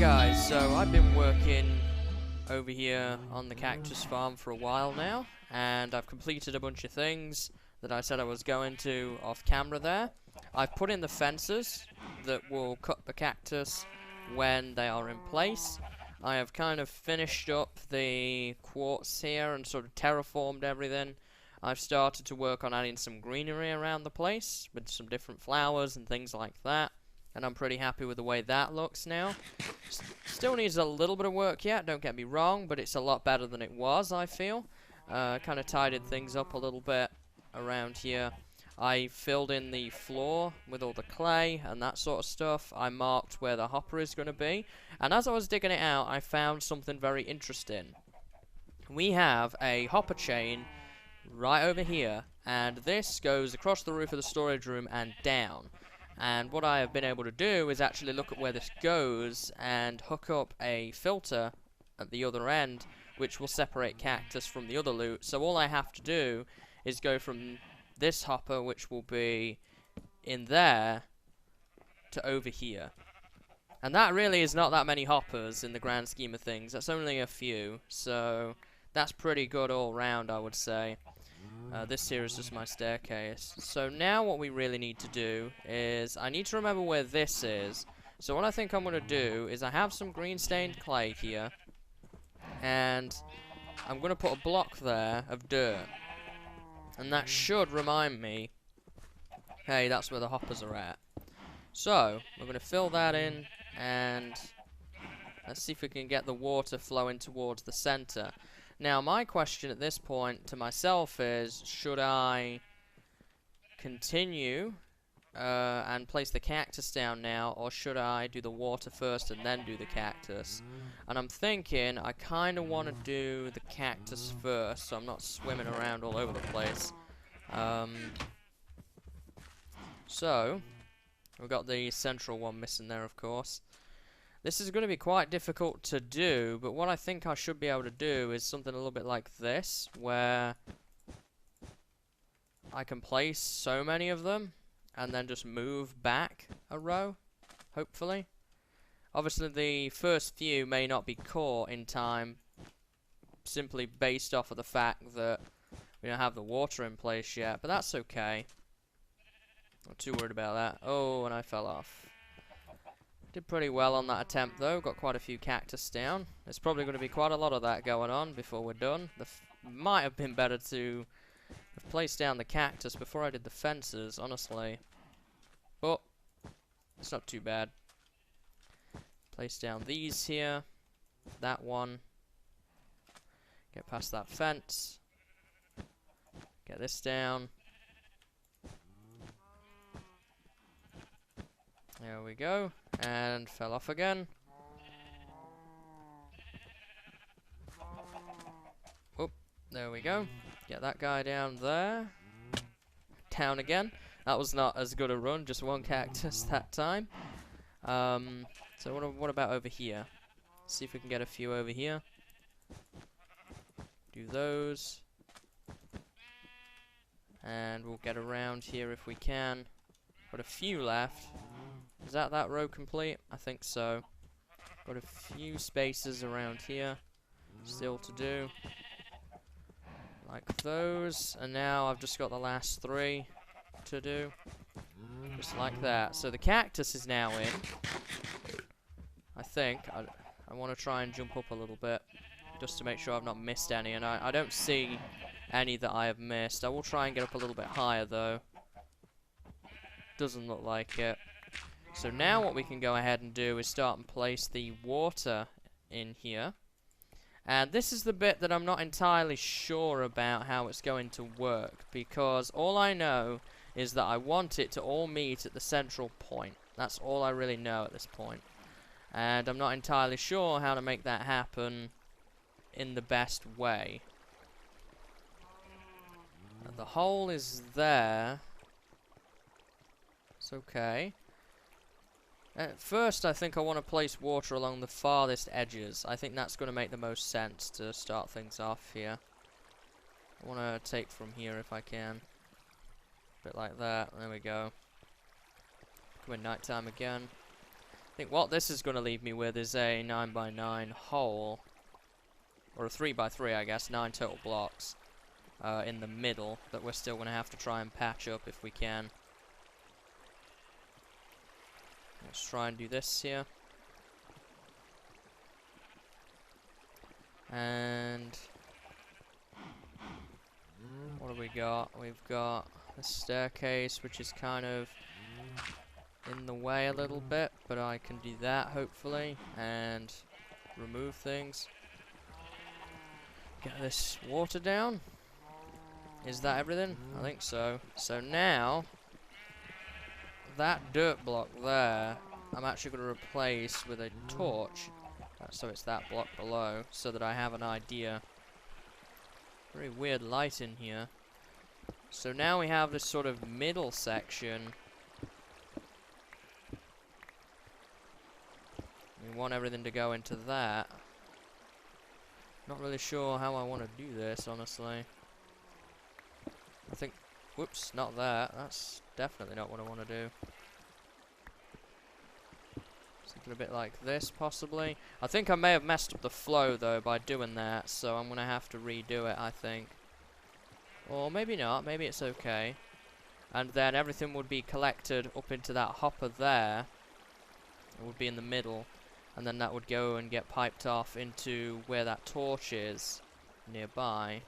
guys, so I've been working over here on the cactus farm for a while now, and I've completed a bunch of things that I said I was going to off camera there. I've put in the fences that will cut the cactus when they are in place. I have kind of finished up the quartz here and sort of terraformed everything. I've started to work on adding some greenery around the place with some different flowers and things like that. And I'm pretty happy with the way that looks now. Still needs a little bit of work yet, don't get me wrong, but it's a lot better than it was, I feel. Kind of tidied things up a little bit around here. I filled in the floor with all the clay and that sort of stuff. I marked where the hopper is going to be. And as I was digging it out, I found something very interesting. We have a hopper chain right over here, and this goes across the roof of the storage room and down. And what I have been able to do is actually look at where this goes and hook up a filter at the other end, which will separate cactus from the other loot. So all I have to do is go from this hopper, which will be in there, to over here. And that really is not that many hoppers in the grand scheme of things. That's only a few, so that's pretty good all round, I would say. This here is just my staircase. So now what we really need to do is, I need to remember where this is. So what I think I'm going to do is, I have some green stained clay here, and I'm going to put a block there of dirt. And that should remind me, hey, that's where the hoppers are at. So, we're going to fill that in, and let's see if we can get the water flowing towards the center. Now, my question at this point to myself is, should I continue and place the cactus down now, or should I do the water first and then do the cactus? And I'm thinking I kind of want to do the cactus first, so I'm not swimming around all over the place. So, we've got the central one missing there, of course. This is going to be quite difficult to do, but what I think I should be able to do is something a little bit like this, where I can place so many of them, and then just move back a row, hopefully. Obviously, the first few may not be caught in time, simply based off of the fact that we don't have the water in place yet, but that's okay. Not too worried about that. Oh, and I fell off. Did pretty well on that attempt though, got quite a few cactus down. There's probably going to be quite a lot of that going on before we're done. Might have been better to have placed down the cactus before I did the fences, honestly. But it's not too bad. Place down these here, that one. Get past that fence. Get this down. There we go. And fell off again. Oh, there we go. Get that guy down there. Down again. That was not as good a run, just one cactus that time. So what about over here? See if we can get a few over here. Do those. And we'll get around here if we can. Got a few left. Is that row complete? I think so. Got a few spaces around here still to do. Like those. And now I've just got the last 3 to do. Just like that. So the cactus is now in. I think. I want to try and jump up a little bit, just to make sure I've not missed any. And I don't see any that I have missed. I will try and get up a little bit higher though. Doesn't look like it. So now what we can go ahead and do is start and place the water in here. And this is the bit that I'm not entirely sure about how it's going to work, because all I know is that I want it to all meet at the central point. That's all I really know at this point. And I'm not entirely sure how to make that happen in the best way. The hole is there. It's okay. At first, I think I want to place water along the farthest edges. I think that's going to make the most sense to start things off here. I want to take from here if I can. A bit like that. There we go. Come in nighttime again. think what this is going to leave me with is a 9x9 hole, or a 3x3 I guess, 9 total blocks in the middle that we're still going to have to try and patch up if we can. Let's try and do this here. And what have we got? We've got a staircase which is kind of in the way a little bit, but I can do that hopefully and remove things. Get this water down. Is that everything? I think so. So now that dirt block there I'm actually going to replace with a torch, so it's that block below, so that I have an idea. Very weird light in here. So now we have this sort of middle section. We want everything to go into that. Not really sure how I want to do this, honestly. I think, whoops, not that. That's definitely not what I want to do. Something a bit like this, possibly. I think I may have messed up the flow, though, by doing that, so I'm going to have to redo it, I think. Or maybe not, maybe it's okay. And then everything would be collected up into that hopper there. It would be in the middle. And then that would go and get piped off into where that torch is, nearby.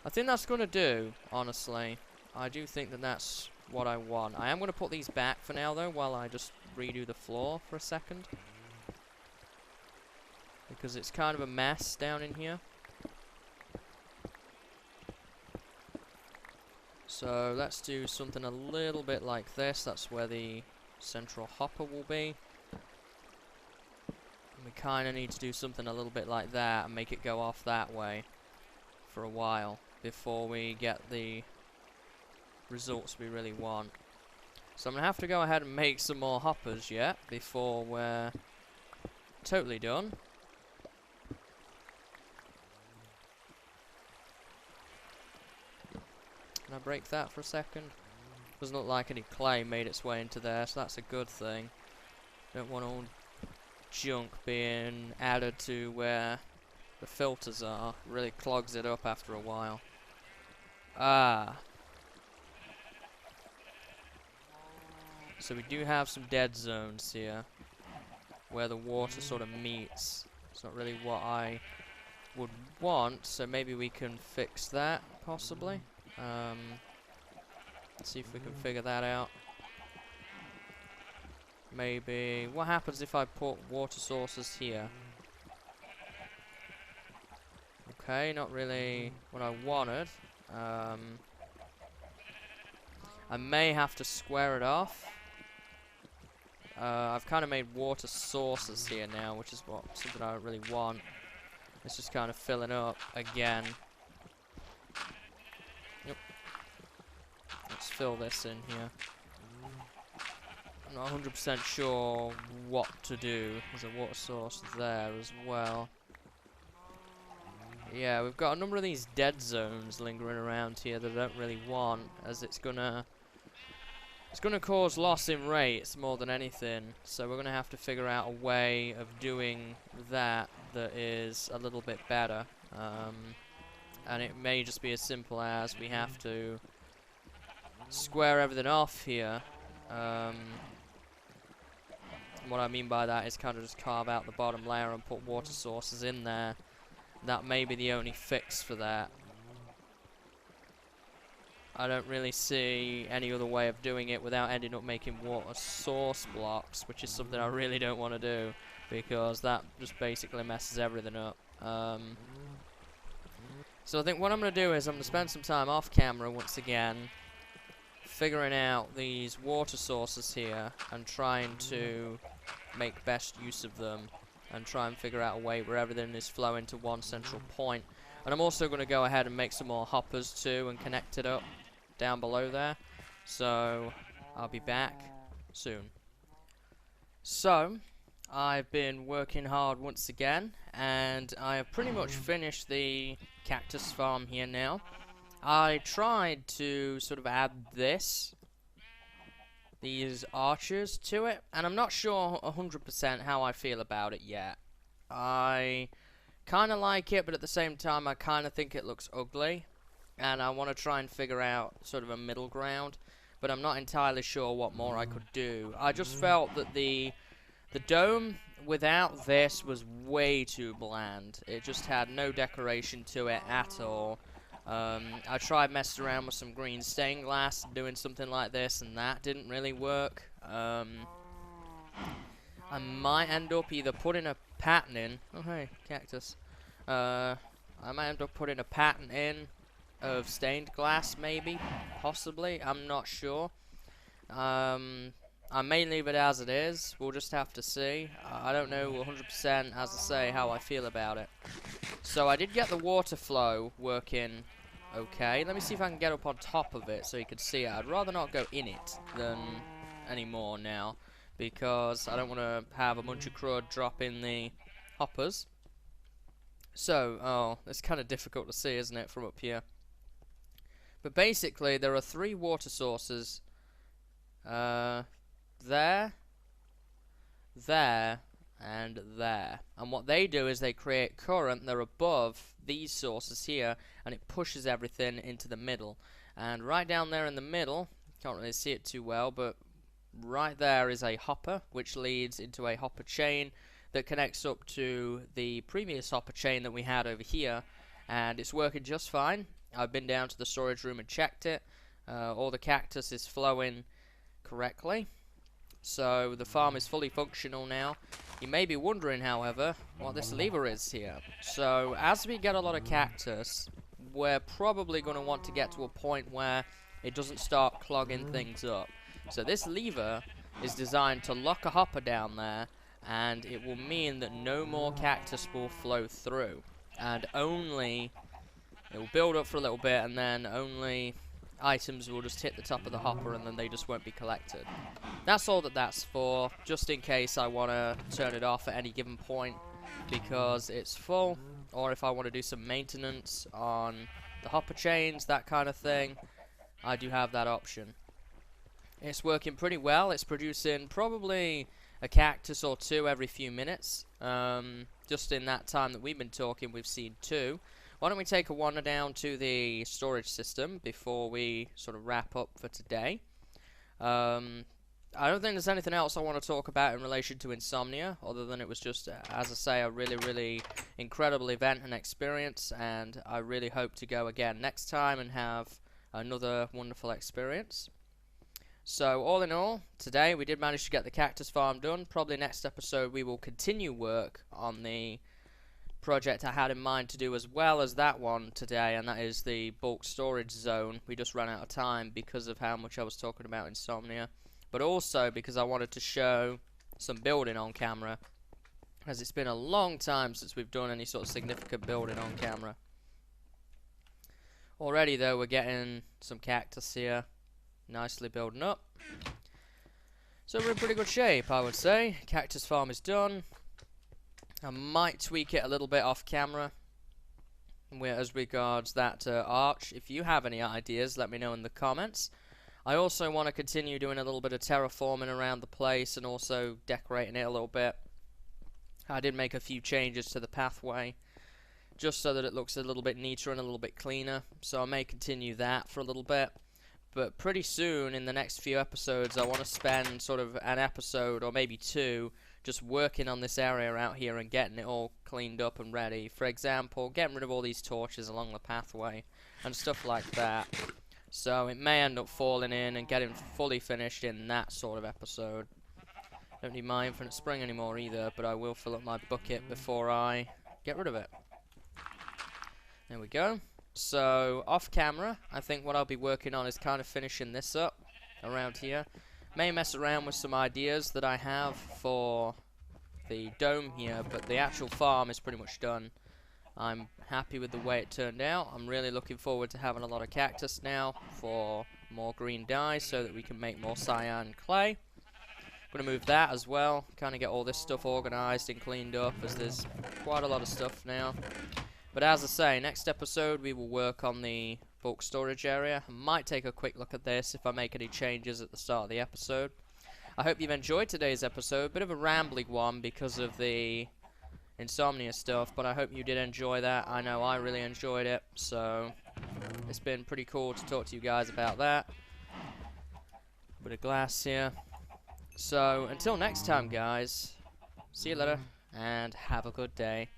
I think that's going to do, honestly. I do think that that's what I want. I am going to put these back for now, though, while I just redo the floor for a second. Because it's kind of a mess down in here. So let's do something a little bit like this. That's where the central hopper will be. And we kind of need to do something a little bit like that and make it go off that way for a while before we get the results we really want. So I'm going to have to go ahead and make some more hoppers yet before we're totally done. Can I break that for a second? Doesn't look like any clay made its way into there, so that's a good thing. Don't want all junk being added to where the filters are. Really clogs it up after a while. Ah. So we do have some dead zones here where the water sort of meets. It's not really what I would want, so maybe we can fix that, possibly. Let's see if we can figure that out. Maybe... what happens if I put water sources here? Okay, not really what I wanted. I may have to square it off. I've kind of made water sources here now, which is something I don't really want. It's just kind of filling up again. Yep. Let's fill this in here. I'm not 100% sure what to do. There's a water source there as well. Yeah, we've got a number of these dead zones lingering around here that I don't really want, as it's gonna cause loss in rates more than anything. So we're gonna have to figure out a way of doing that that is a little bit better. And it may just be as simple as we have to square everything off here. What I mean by that is kind of just carve out the bottom layer and put water sources in there. That may be the only fix for that. I don't really see any other way of doing it without ending up making water source blocks, which is something I really don't want to do, because that just basically messes everything up. So I think what I'm going to do is I'm going to spend some time off camera once again, figuring out these water sources here and trying to make best use of them and try and figure out a way where everything is flowing to one central point. And I'm also going to go ahead and make some more hoppers too and connect it up down below there. So I'll be back soon. So I've been working hard once again, and I have pretty much finished the cactus farm here now. I tried to sort of add this these archers to it, and I'm not sure 100% how I feel about it yet. I kind of like it, but at the same time I kind of think it looks ugly, and I want to try and figure out sort of a middle ground, but I'm not entirely sure what more I could do. I just felt that the dome without this was way too bland. It just had no decoration to it at all. I tried messing around with some green stained glass, doing something like this, and that didn't really work. I might end up either putting a pattern in. Oh hey, Cactus. I might end up putting a pattern in of stained glass, maybe, possibly. I'm not sure. I may leave it as it is. We'll just have to see. I don't know 100%, as I say, how I feel about it. So I did get the water flow working okay. Let me see if I can get up on top of it so you can see it. I'd rather not go in it than anymore now, because I don't want to have a bunch of crud drop in the hoppers. So, oh, it's kind of difficult to see, isn't it, from up here? But basically, there are 3 water sources. There, and there. And what they do is they create current. They're above these sources here, and it pushes everything into the middle. And right down there in the middle, can't really see it too well, but right there is a hopper, which leads into a hopper chain that connects up to the previous hopper chain that we had over here, and it's working just fine. I've been down to the storage room and checked it. All the cactus is flowing correctly. So the farm is fully functional now. You may be wondering, however, what this lever is here. So as we get a lot of cactus, we're probably going to want to get to a point where it doesn't start clogging things up. So this lever is designed to lock a hopper down there, and it will mean that no more cactus will flow through. And only, it will build up for a little bit, and then only items will just hit the top of the hopper, and then they just won't be collected. That's all that that's for, just in case I want to turn it off at any given point because it's full, or if I want to do some maintenance on the hopper chains, that kind of thing. I do have that option. It's working pretty well. It's producing probably a cactus or 2 every few minutes. Just in that time that we've been talking, we've seen 2. Why don't we take a wander down to the storage system before we sort of wrap up for today. I don't think there's anything else I want to talk about in relation to Insomnia, other than it was just, as I say, a really, really incredible event and experience, and I really hope to go again next time and have another wonderful experience. So, all in all, today we did manage to get the cactus farm done. Probably next episode we will continue work on the project I had in mind to do as well as that one today, and that is the bulk storage zone. We just ran out of time because of how much I was talking about Insomnia, but also because I wanted to show some building on camera, as it's been a long time since we've done any sort of significant building on camera. Already though, we're getting some cactus here, nicely building up. So we're in pretty good shape, I would say. Cactus farm is done. I might tweak it a little bit off camera as regards that arch. If you have any ideas, let me know in the comments. I also want to continue doing a little bit of terraforming around the place and also decorating it a little bit. I did make a few changes to the pathway just so that it looks a little bit neater and a little bit cleaner. So I may continue that for a little bit. But pretty soon, in the next few episodes, I want to spend sort of an episode or maybe 2 just working on this area out here and getting it all cleaned up and ready. For example, getting rid of all these torches along the pathway and stuff like that. So it may end up falling in and getting fully finished in that sort of episode. Don't need my infinite spring anymore either, but I will fill up my bucket before I get rid of it. There we go. So, off camera, I think what I'll be working on is kind of finishing this up around here. May mess around with some ideas that I have for the dome here, but the actual farm is pretty much done. I'm happy with the way it turned out. I'm really looking forward to having a lot of cactus now for more green dye so that we can make more cyan clay. I'm going to move that as well, kind of get all this stuff organized and cleaned up, as there's quite a lot of stuff now. But as I say, next episode we will work on the bulk storage area. I might take a quick look at this if I make any changes at the start of the episode. I hope you've enjoyed today's episode. Bit of a rambling one because of the insomnia stuff, but I hope you did enjoy that. I know I really enjoyed it, so it's been pretty cool to talk to you guys about that. Bit of glass here. So until next time, guys, see you later and have a good day.